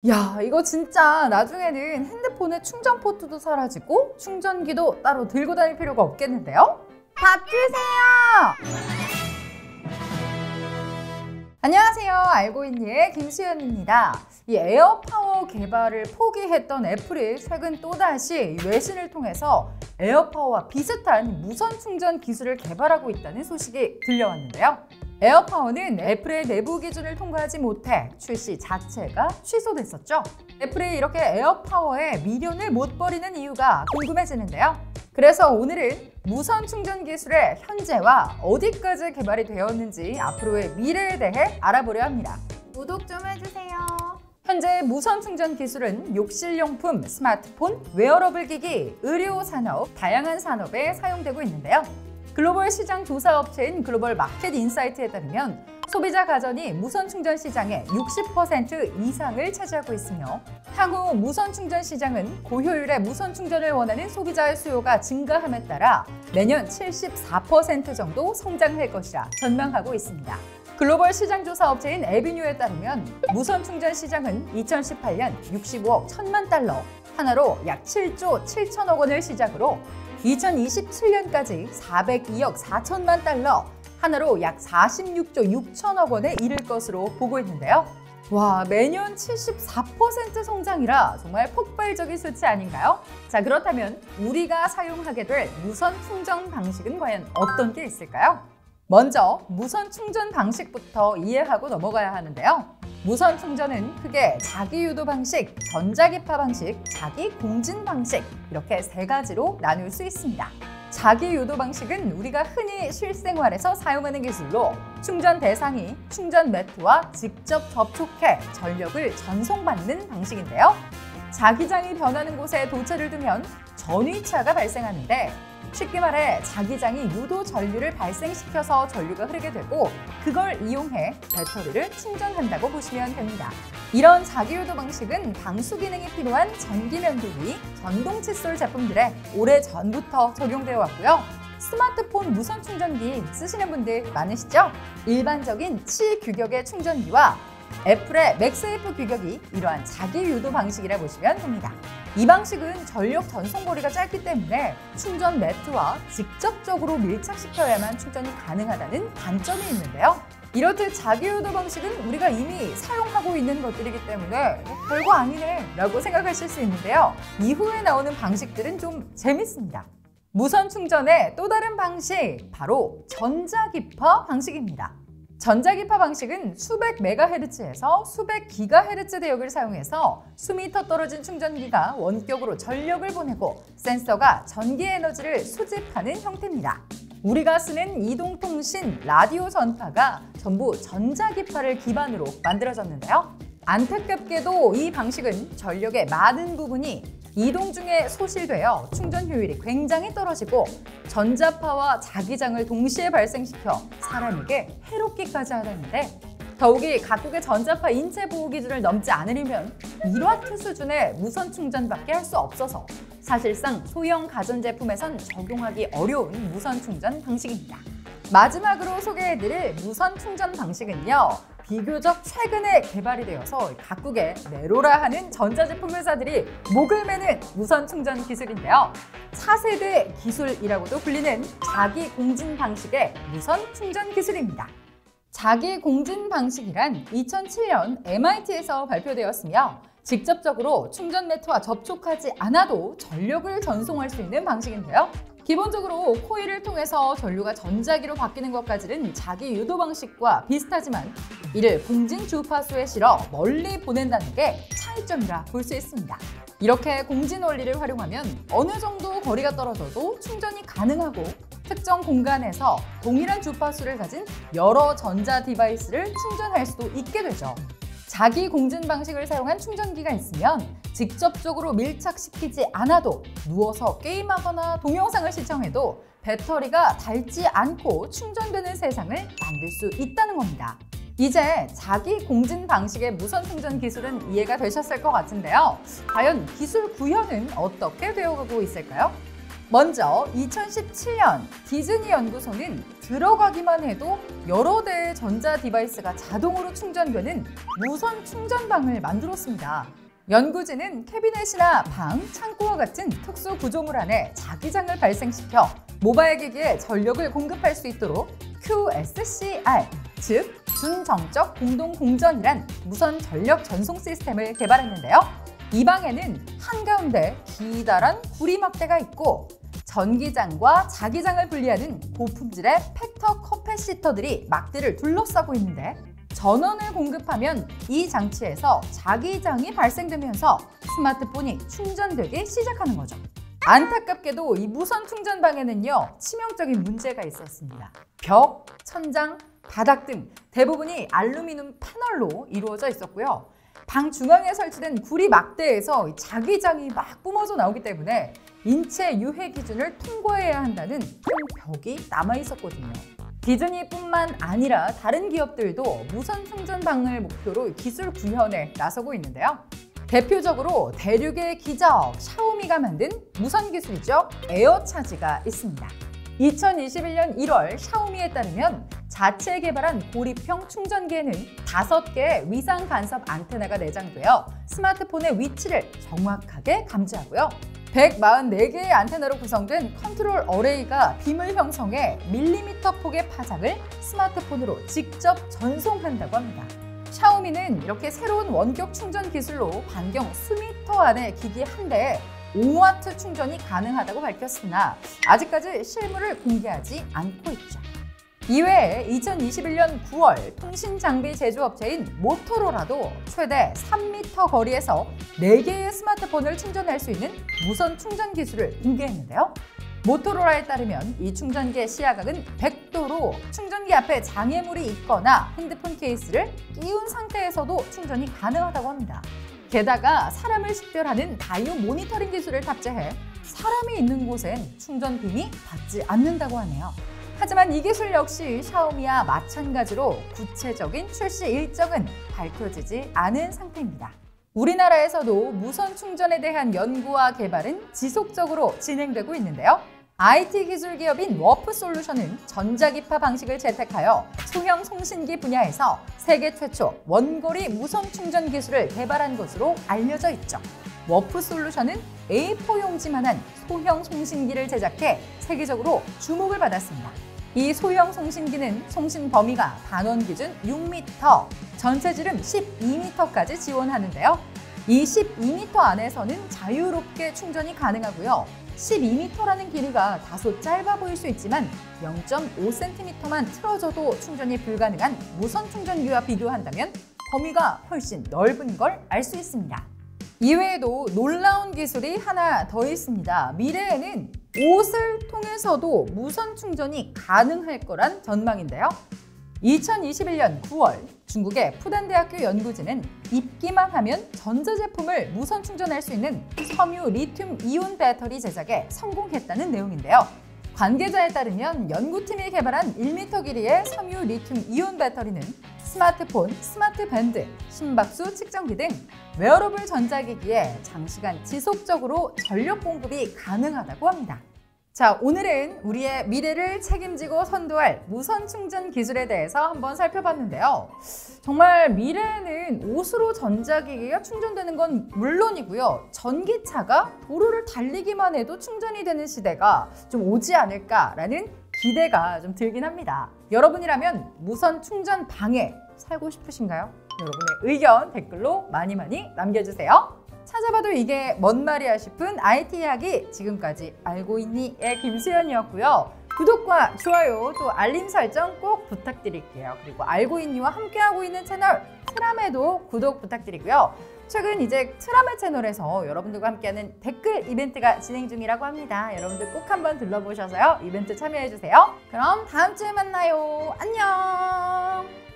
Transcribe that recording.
야, 이거 진짜 나중에는 핸드폰에 충전 포트도 사라지고 충전기도 따로 들고 다닐 필요가 없겠는데요? 밥 주세요! 안녕하세요. 알고있니의 김수연입니다. 이 에어파워 개발을 포기했던 애플이 최근 또다시 외신을 통해서 에어파워와 비슷한 무선 충전 기술을 개발하고 있다는 소식이 들려왔는데요. 에어파워는 애플의 내부 기준을 통과하지 못해 출시 자체가 취소됐었죠. 애플이 이렇게 에어파워에 미련을 못 버리는 이유가 궁금해지는데요. 그래서 오늘은 무선 충전 기술의 현재와 어디까지 개발이 되었는지 앞으로의 미래에 대해 알아보려 합니다. 구독 좀 해주세요. 현재 무선 충전 기술은 욕실용품, 스마트폰, 웨어러블 기기, 의료 산업, 다양한 산업에 사용되고 있는데요. 글로벌 시장 조사 업체인 글로벌 마켓 인사이트에 따르면 소비자 가전이 무선 충전 시장의 60% 이상을 차지하고 있으며 향후 무선 충전 시장은 고효율의 무선 충전을 원하는 소비자의 수요가 증가함에 따라 내년 74% 정도 성장할 것이라 전망하고 있습니다. 글로벌 시장 조사 업체인 에비뉴에 따르면 무선 충전 시장은 2018년 65억 1천만 달러, 하나로 약 7조 7천억 원을 시작으로 2027년까지 402억 4천만 달러, 하나로 약 46조 6천억 원에 이를 것으로 보고 있는데요. 와, 매년 74% 성장이라 정말 폭발적인 수치 아닌가요? 자, 그렇다면 우리가 사용하게 될 무선 충전 방식은 과연 어떤 게 있을까요? 먼저 무선 충전 방식부터 이해하고 넘어가야 하는데요. 무선 충전은 크게 자기유도 방식, 전자기파 방식, 자기공진 방식 이렇게 세 가지로 나눌 수 있습니다. 자기유도 방식은 우리가 흔히 실생활에서 사용하는 기술로 충전 대상이 충전 매트와 직접 접촉해 전력을 전송받는 방식인데요. 자기장이 변하는 곳에 도체를 두면 전위차가 발생하는데 쉽게 말해 자기장이 유도 전류를 발생시켜서 전류가 흐르게 되고 그걸 이용해 배터리를 충전한다고 보시면 됩니다. 이런 자기유도 방식은 방수 기능이 필요한 전기면도기, 전동 칫솔 제품들에 오래전부터 적용되어 왔고요. 스마트폰 무선 충전기 쓰시는 분들 많으시죠? 일반적인 치 규격의 충전기와 애플의 맥세이프 규격이 이러한 자기유도 방식이라 보시면 됩니다. 이 방식은 전력 전송 거리가 짧기 때문에 충전 매트와 직접적으로 밀착시켜야만 충전이 가능하다는 단점이 있는데요. 이렇듯 자기유도 방식은 우리가 이미 사용하고 있는 것들이기 때문에 별거 아니네 라고 생각하실 수 있는데요. 이후에 나오는 방식들은 좀 재밌습니다. 무선 충전의 또 다른 방식, 바로 전자기파 방식입니다. 전자기파 방식은 수백 메가헤르츠에서 수백 기가헤르츠 대역을 사용해서 수미터 떨어진 충전기가 원격으로 전력을 보내고 센서가 전기 에너지를 수집하는 형태입니다. 우리가 쓰는 이동통신, 라디오 전파가 전부 전자기파를 기반으로 만들어졌는데요. 안타깝게도 이 방식은 전력의 많은 부분이 이동 중에 소실되어 충전 효율이 굉장히 떨어지고 전자파와 자기장을 동시에 발생시켜 사람에게 해롭기까지 하다는데 더욱이 각국의 전자파 인체 보호 기준을 넘지 않으려면 1와트 수준의 무선 충전밖에 할 수 없어서 사실상 소형 가전제품에선 적용하기 어려운 무선 충전 방식입니다. 마지막으로 소개해드릴 무선 충전 방식은요. 비교적 최근에 개발이 되어서 각국의 네로라 하는 전자제품 회사들이 목을 매는 무선 충전 기술인데요. 차세대 기술이라고도 불리는 자기공진 방식의 무선 충전 기술입니다. 자기공진 방식이란 2007년 MIT에서 발표되었으며 직접적으로 충전 매트와 접촉하지 않아도 전력을 전송할 수 있는 방식인데요. 기본적으로 코일을 통해서 전류가 전자기로 바뀌는 것까지는 자기유도 방식과 비슷하지만 이를 공진 주파수에 실어 멀리 보낸다는 게 차이점이라 볼 수 있습니다. 이렇게 공진 원리를 활용하면 어느 정도 거리가 떨어져도 충전이 가능하고 특정 공간에서 동일한 주파수를 가진 여러 전자 디바이스를 충전할 수도 있게 되죠. 자기 공진 방식을 사용한 충전기가 있으면 직접적으로 밀착시키지 않아도 누워서 게임하거나 동영상을 시청해도 배터리가 닳지 않고 충전되는 세상을 만들 수 있다는 겁니다. 이제 자기 공진 방식의 무선 충전 기술은 이해가 되셨을 것 같은데요. 과연 기술 구현은 어떻게 되어가고 있을까요? 먼저 2017년 디즈니 연구소는 들어가기만 해도 여러 대의 전자 디바이스가 자동으로 충전되는 무선 충전방을 만들었습니다. 연구진은 캐비넷이나 방, 창고와 같은 특수 구조물 안에 자기장을 발생시켜 모바일 기기에 전력을 공급할 수 있도록 QSCR, 즉 준정적 공동 공전이란 무선 전력 전송 시스템을 개발했는데요. 이 방에는 한가운데 기다란 구리막대가 있고 전기장과 자기장을 분리하는 고품질의 팩터 커패시터들이 막대를 둘러싸고 있는데 전원을 공급하면 이 장치에서 자기장이 발생되면서 스마트폰이 충전되기 시작하는 거죠. 안타깝게도 이 무선 충전방에는요, 치명적인 문제가 있었습니다. 벽, 천장, 바닥 등 대부분이 알루미늄 패널로 이루어져 있었고요. 방 중앙에 설치된 구리 막대에서 자기장이 막 뿜어져 나오기 때문에 인체 유해 기준을 통과해야 한다는 큰 벽이 남아 있었거든요. 디즈니뿐만 아니라 다른 기업들도 무선 충전방을 목표로 기술 구현에 나서고 있는데요. 대표적으로 대륙의 기적 샤오미가 만든 무선 기술이죠. 에어차지가 있습니다. 2021년 1월 샤오미에 따르면 자체 개발한 고립형 충전기에는 5개의 위상 간섭 안테나가 내장되어 스마트폰의 위치를 정확하게 감지하고요. 144개의 안테나로 구성된 컨트롤 어레이가 빔을 형성해 밀리미터 폭의 파장을 스마트폰으로 직접 전송한다고 합니다. 샤오미는 이렇게 새로운 원격 충전 기술로 반경 수미터 안의 기기 한 대에 5W 충전이 가능하다고 밝혔으나 아직까지 실물을 공개하지 않고 있죠. 이외에 2021년 9월 통신장비 제조업체인 모토로라도 최대 3m 거리에서 4개의 스마트폰을 충전할 수 있는 무선 충전 기술을 공개했는데요. 모토로라에 따르면 이 충전기의 시야각은 100도로 충전기 앞에 장애물이 있거나 핸드폰 케이스를 끼운 상태에서도 충전이 가능하다고 합니다. 게다가 사람을 식별하는 바이오 모니터링 기술을 탑재해 사람이 있는 곳엔 충전 빔이 닿지 않는다고 하네요. 하지만 이 기술 역시 샤오미와 마찬가지로 구체적인 출시 일정은 밝혀지지 않은 상태입니다. 우리나라에서도 무선 충전에 대한 연구와 개발은 지속적으로 진행되고 있는데요. IT 기술 기업인 워프솔루션은 전자기파 방식을 채택하여 소형 송신기 분야에서 세계 최초 원거리 무선 충전 기술을 개발한 것으로 알려져 있죠. 워프솔루션은 A4 용지만한 소형 송신기를 제작해 세계적으로 주목을 받았습니다. 이 소형 송신기는 송신 범위가 단원 기준 6m, 전체 지름 12m까지 지원하는데요. 이 12m 안에서는 자유롭게 충전이 가능하고요. 12m라는 길이가 다소 짧아 보일 수 있지만 0.5cm만 틀어져도 충전이 불가능한 무선 충전기와 비교한다면 범위가 훨씬 넓은 걸 알 수 있습니다. 이외에도 놀라운 기술이 하나 더 있습니다. 미래에는 옷을 통해서도 무선 충전이 가능할 거란 전망인데요. 2021년 9월 중국의 푸단대학교 연구진은 입기만 하면 전자제품을 무선 충전할 수 있는 섬유 리튬 이온 배터리 제작에 성공했다는 내용인데요. 관계자에 따르면 연구팀이 개발한 1m 길이의 섬유 리튬 이온 배터리는 스마트폰, 스마트밴드, 심박수 측정기 등 웨어러블 전자기기에 장시간 지속적으로 전력 공급이 가능하다고 합니다. 자, 오늘은 우리의 미래를 책임지고 선도할 무선 충전 기술에 대해서 한번 살펴봤는데요. 정말 미래에는 옷으로 전자기기가 충전되는 건 물론이고요. 전기차가 도로를 달리기만 해도 충전이 되는 시대가 좀 오지 않을까라는 기대가 좀 들긴 합니다. 여러분이라면 무선 충전 방에 살고 싶으신가요? 여러분의 의견 댓글로 많이 남겨주세요. 찾아봐도 이게 뭔 말이야 싶은 IT 이야기, 지금까지 알고 있니?의 김수연이었고요. 구독과 좋아요 또 알림 설정 꼭 부탁드릴게요. 그리고 알고 있니와 함께하고 있는 채널 트람에도 구독 부탁드리고요. 최근 이제 트람의 채널에서 여러분들과 함께하는 댓글 이벤트가 진행 중이라고 합니다. 여러분들 꼭 한번 들러보셔서요. 이벤트 참여해주세요. 그럼 다음 주에 만나요. 안녕.